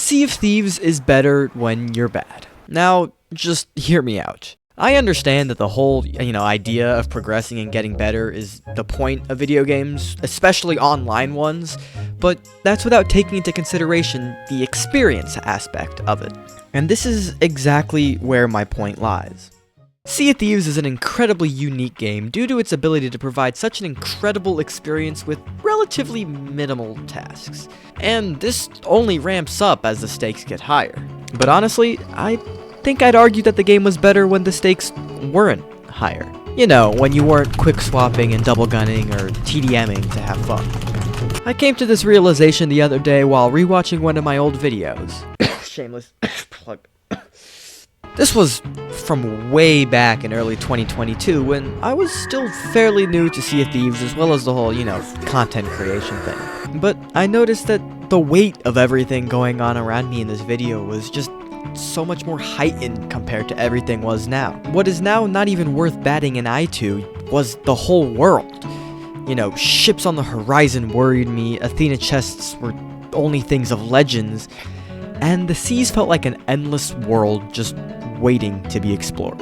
Sea of Thieves is better when you're bad. Now, just hear me out. I understand that the whole, idea of progressing and getting better is the point of video games, especially online ones, but that's without taking into consideration the experience aspect of it. And this is exactly where my point lies. Sea of Thieves is an incredibly unique game due to its ability to provide such an incredible experience with relatively minimal tasks. And this only ramps up as the stakes get higher. But honestly, I think I'd argue that the game was better when the stakes weren't higher. You know, when you weren't quick swapping and double gunning or TDMing to have fun. I came to this realization the other day while rewatching one of my old videos. Shameless plug. This was from way back in early 2022 when I was still fairly new to Sea of Thieves as well as the whole, content creation thing. But I noticed that the weight of everything going on around me in this video was just so much more heightened compared to everything was now. What is now not even worth batting an eye to was the whole world. Ships on the horizon worried me, Athena chests were only things of legends, and the seas felt like an endless world just waiting to be explored.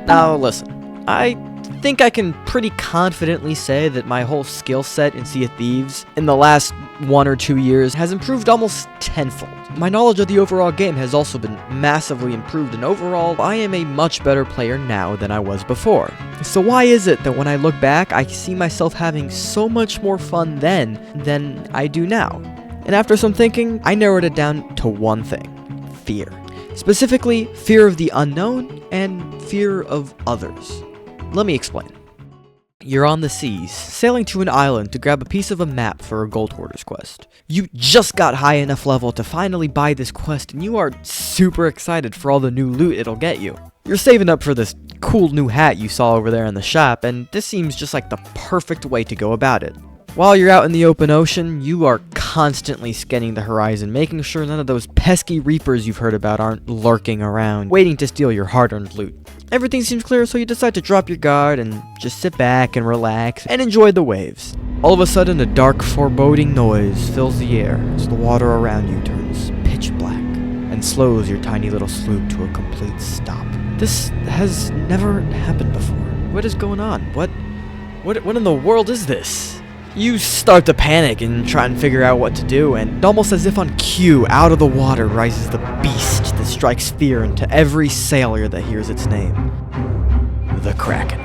Now listen, I think I can pretty confidently say that my whole skill set in Sea of Thieves in the last 1 or 2 years has improved almost tenfold. My knowledge of the overall game has also been massively improved, and overall, I am a much better player now than I was before. So why is it that when I look back, I see myself having so much more fun then than I do now? And after some thinking, I narrowed it down to one thing: fear. Specifically, fear of the unknown and fear of others. Let me explain. You're on the seas, sailing to an island to grab a piece of a map for a gold hoarder's quest. You just got high enough level to finally buy this quest, and you are super excited for all the new loot it'll get you. You're saving up for this cool new hat you saw over there in the shop, and this seems just like the perfect way to go about it. While you're out in the open ocean, you are constantly scanning the horizon, making sure none of those pesky reapers you've heard about aren't lurking around, waiting to steal your hard-earned loot. Everything seems clear, so you decide to drop your guard and just sit back and relax and enjoy the waves. All of a sudden, a dark, foreboding noise fills the air as the water around you turns pitch black and slows your tiny little sloop to a complete stop. This has never happened before. What is going on? What in the world is this? You start to panic and try and figure out what to do, and almost as if on cue, out of the water rises the beast that strikes fear into every sailor that hears its name. The Kraken.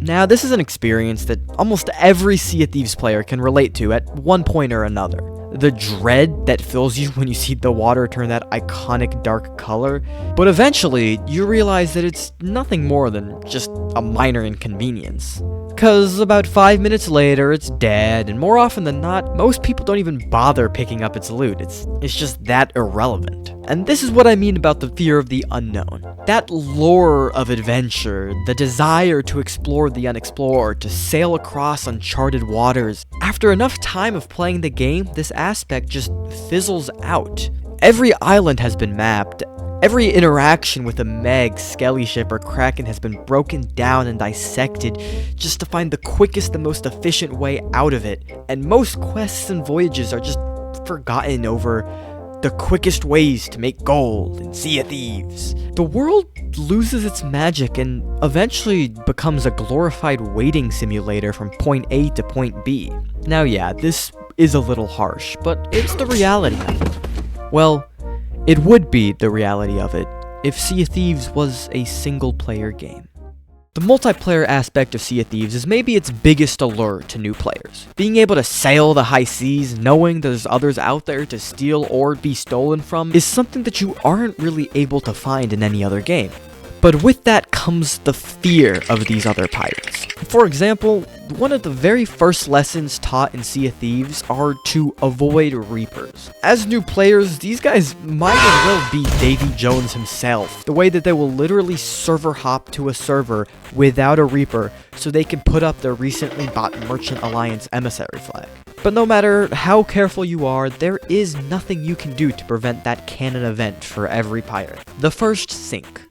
Now, this is an experience that almost every Sea of Thieves player can relate to at one point or another. The dread that fills you when you see the water turn that iconic dark color, but eventually you realize that it's nothing more than just a minor inconvenience. Cause about 5 minutes later, it's dead, and more often than not, most people don't even bother picking up its loot. It's just that irrelevant. And this is what I mean about the fear of the unknown. That lure of adventure, the desire to explore the unexplored, to sail across uncharted waters. After enough time of playing the game, this aspect just fizzles out. Every island has been mapped. Every interaction with a Meg, Skelly ship, or Kraken has been broken down and dissected just to find the quickest and most efficient way out of it, and most quests and voyages are just forgotten over the quickest ways to make gold in Sea of Thieves. The world loses its magic and eventually becomes a glorified waiting simulator from point A to point B. Now yeah, this is a little harsh, but it's the reality of it. Well, it would be the reality of it if Sea of Thieves was a single-player game. The multiplayer aspect of Sea of Thieves is maybe its biggest allure to new players. Being able to sail the high seas, knowing there's others out there to steal or be stolen from, is something that you aren't really able to find in any other game. But with that comes the fear of these other pirates. For example, one of the very first lessons taught in Sea of Thieves are to avoid reapers. As new players, these guys might as well be Davy Jones himself, the way that they will literally server hop to a server without a reaper so they can put up their recently bought Merchant Alliance emissary flag. But no matter how careful you are, there is nothing you can do to prevent that canon event for every pirate. The first sink.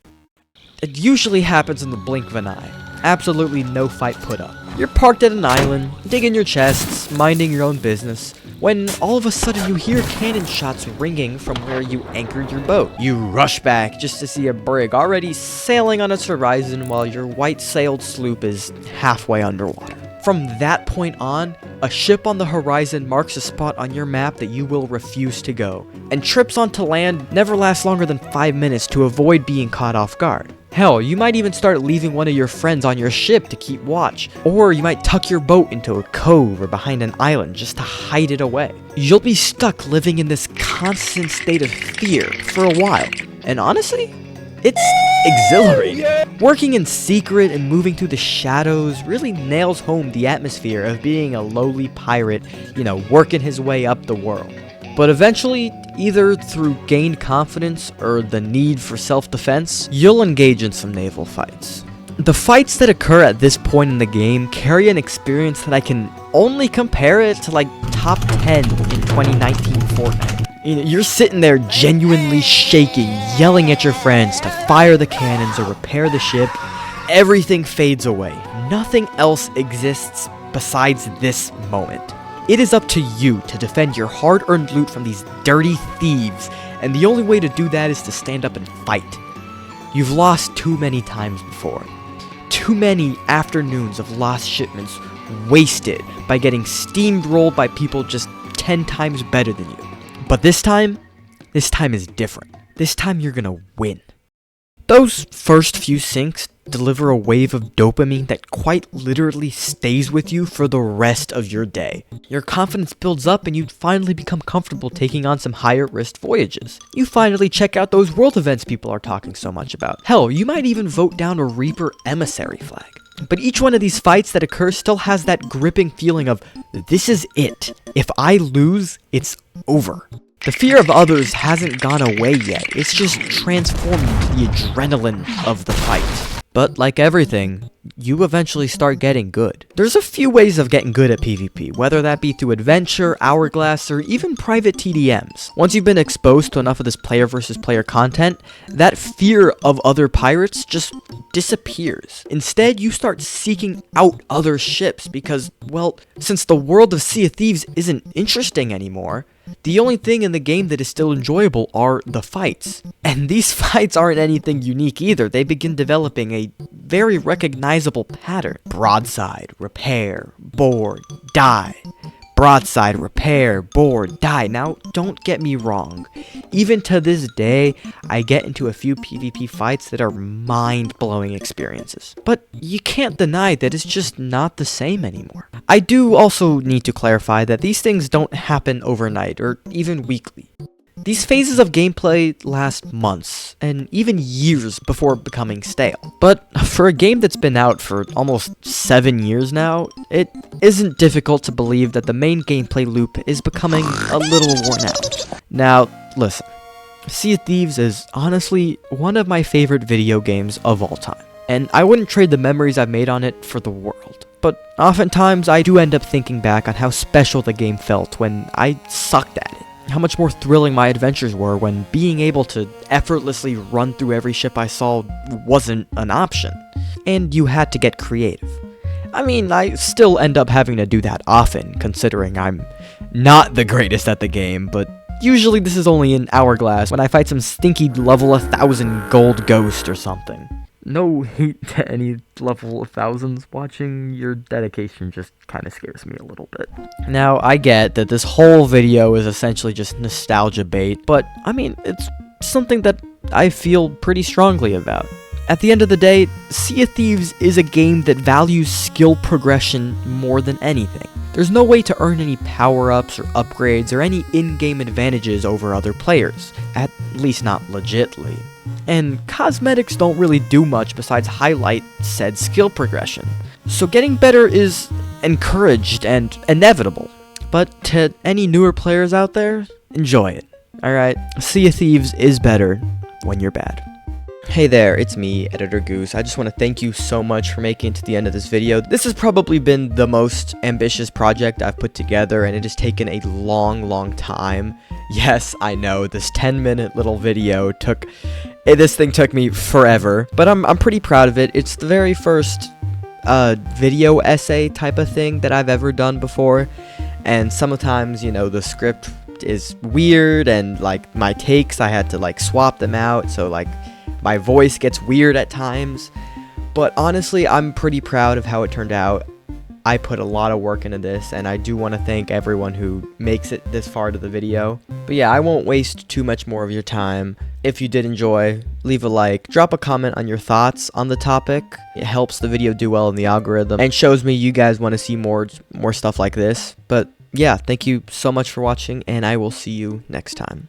It usually happens in the blink of an eye. Absolutely no fight put up. You're parked at an island, digging your chests, minding your own business, when all of a sudden you hear cannon shots ringing from where you anchored your boat. You rush back just to see a brig already sailing on its horizon while your white-sailed sloop is halfway underwater. From that point on, a ship on the horizon marks a spot on your map that you will refuse to go, and trips onto land never last longer than 5 minutes to avoid being caught off guard. Hell, you might even start leaving one of your friends on your ship to keep watch, or you might tuck your boat into a cove or behind an island just to hide it away. You'll be stuck living in this constant state of fear for a while, and honestly, it's exhilarating. Working in secret and moving through the shadows really nails home the atmosphere of being a lowly pirate, working his way up the world. But eventually, either through gained confidence or the need for self-defense, you'll engage in some naval fights. The fights that occur at this point in the game carry an experience that I can only compare it to like top 10 in 2019 Fortnite. You're sitting there genuinely shaking, yelling at your friends to fire the cannons or repair the ship. Everything fades away. Nothing else exists besides this moment. It is up to you to defend your hard-earned loot from these dirty thieves, and the only way to do that is to stand up and fight. You've lost too many times before. Too many afternoons of lost shipments wasted by getting steamrolled by people just 10 times better than you. But this time is different. This time you're gonna win. Those first few sinks deliver a wave of dopamine that quite literally stays with you for the rest of your day. Your confidence builds up and you finally become comfortable taking on some higher risk voyages. You finally check out those world events people are talking so much about. Hell, you might even vote down a Reaper emissary flag. But each one of these fights that occurs still has that gripping feeling of, this is it. If I lose, it's over. The fear of others hasn't gone away yet, it's just transformed into the adrenaline of the fight. But like everything, you eventually start getting good. There's a few ways of getting good at PvP, whether that be through adventure, hourglass, or even private TDMs. Once you've been exposed to enough of this player versus player content, that fear of other pirates just disappears. Instead, you start seeking out other ships because, well, since the world of Sea of Thieves isn't interesting anymore, the only thing in the game that is still enjoyable are the fights. And these fights aren't anything unique either. They begin developing a very recognizable pattern. Broadside, repair, board, die. Broadside, repair, board, die. Now, don't get me wrong. Even to this day, I get into a few PvP fights that are mind-blowing experiences. But you can't deny that it's just not the same anymore. I do also need to clarify that these things don't happen overnight or even weekly. These phases of gameplay last months, and even years before becoming stale. But for a game that's been out for almost 7 years now, it isn't difficult to believe that the main gameplay loop is becoming a little worn out. Now, listen, Sea of Thieves is honestly one of my favorite video games of all time, and I wouldn't trade the memories I've made on it for the world. But oftentimes I do end up thinking back on how special the game felt when I sucked at it. How much more thrilling my adventures were when being able to effortlessly run through every ship I saw wasn't an option. And you had to get creative. I mean, I still end up having to do that often, considering I'm not the greatest at the game, but usually this is only in Hourglass when I fight some stinky level 1000 gold ghost or something. No hate to any level 1000s, watching your dedication just kind of scares me a little bit. Now, I get that this whole video is essentially just nostalgia bait, but I mean, it's something that I feel pretty strongly about. At the end of the day, Sea of Thieves is a game that values skill progression more than anything. There's no way to earn any power-ups or upgrades or any in-game advantages over other players, at least not legitly. And cosmetics don't really do much besides highlight said skill progression. So getting better is encouraged and inevitable. But to any newer players out there, enjoy it. Alright, Sea of Thieves is better when you're bad. Hey there, it's me, Editor Goose. I just want to thank you so much for making it to the end of this video. This has probably been the most ambitious project I've put together, and it has taken a long time. Yes, I know, this 10-minute little video this thing took me forever, but I'm pretty proud of it. It's the very first video essay type of thing that I've ever done before, and sometimes, you know, the script is weird, and like my takes, I had to like swap them out, so like my voice gets weird at times. But honestly, I'm pretty proud of how it turned out. I put a lot of work into this, and I do want to thank everyone who makes it this far to the video. But yeah, I won't waste too much more of your time. If you did enjoy, leave a like, drop a comment on your thoughts on the topic. It helps the video do well in the algorithm and shows me you guys want to see more stuff like this. But yeah, thank you so much for watching, and I will see you next time.